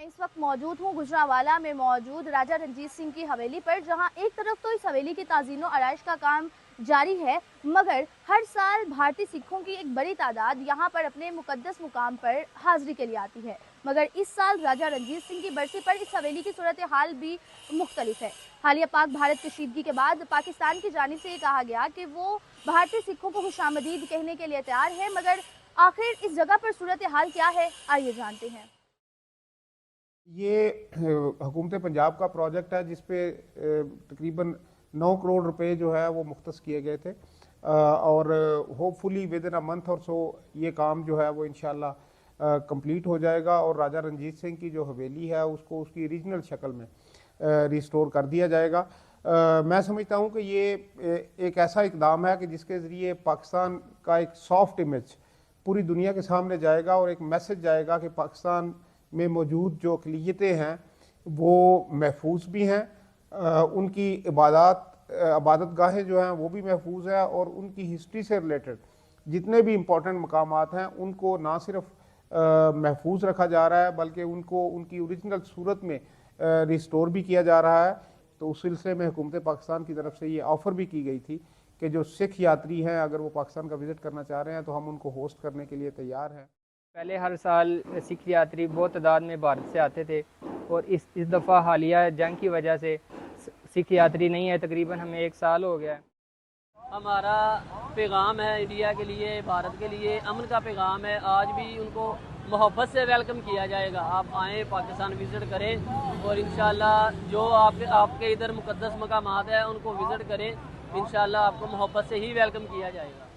मैं इस वक्त मौजूद हूँ गुजरांवाला में मौजूद राजा रंजीत सिंह की हवेली पर, जहाँ एक तरफ तो इस हवेली की ताज़ीनो आराइश का काम जारी है, मगर हर साल भारतीय सिखों की एक बड़ी तादाद यहाँ पर अपने मुकद्दस मुकाम पर हाजिरी के लिए आती है। मगर इस साल राजा रंजीत सिंह की बरसी पर इस हवेली की सूरत हाल भी मुख्तलिफ है। हालिया पाक भारत कशीदगी के बाद पाकिस्तान की जानिब से ये कहा गया कि वो भारतीय सिखों को खुशामदीद कहने के लिए तैयार है, मगर आखिर इस जगह पर सूरत हाल क्या है, आइए जानते हैं। ये हुकूमत पंजाब का प्रोजेक्ट है जिसपे तकरीबन 9 करोड़ रुपए जो है वो मुख्तस किए गए थे और hopefully with in a month और सो ये काम जो है वो इंशाल्लाह कंप्लीट हो जाएगा और राजा रंजीत सिंह की जो हवेली है उसको उसकी ओरिजिनल शक्ल में रिस्टोर कर दिया जाएगा। मैं समझता हूँ कि ये एक ऐसा इकदाम है कि जिसके ज़रिए पाकिस्तान का एक सॉफ्ट इमेज पूरी दुनिया के सामने जाएगा और एक मैसेज जाएगा कि पाकिस्तान में मौजूद जो अक़लियतें हैं वो महफूज भी हैं, उनकी इबादत गाहें जो हैं वो भी महफूज है और उनकी हिस्ट्री से रिलेटेड जितने भी इम्पोर्टेंट मकामात हैं उनको ना सिर्फ महफूज रखा जा रहा है बल्कि उनको उनकी ओरिजिनल सूरत में रिस्टोर भी किया जा रहा है। तो उस सिलसिले में हुकूमत पाकिस्तान की तरफ से ये ऑफ़र भी की गई थी कि जो सिख यात्री हैं अगर वो पाकिस्तान का विज़िट करना चाह रहे हैं तो हम उनको होस्ट करने के लिए तैयार हैं। पहले हर साल सिख यात्री बहुत तादाद में भारत से आते थे और इस दफ़ा हालिया जंग की वजह से सिख यात्री नहीं है, तकरीबन हमें 1 साल हो गया है। हमारा पैगाम है इंडिया के लिए, भारत के लिए अमन का पैगाम है। आज भी उनको मोहब्बत से वेलकम किया जाएगा। आप आएँ, पाकिस्तान विज़िट करें और इंशाल्लाह जो आपके इधर मुकद्दस मकामात है उनको विज़िट करें। इंशाल्लाह आपको मोहब्बत से ही वेलकम किया जाएगा।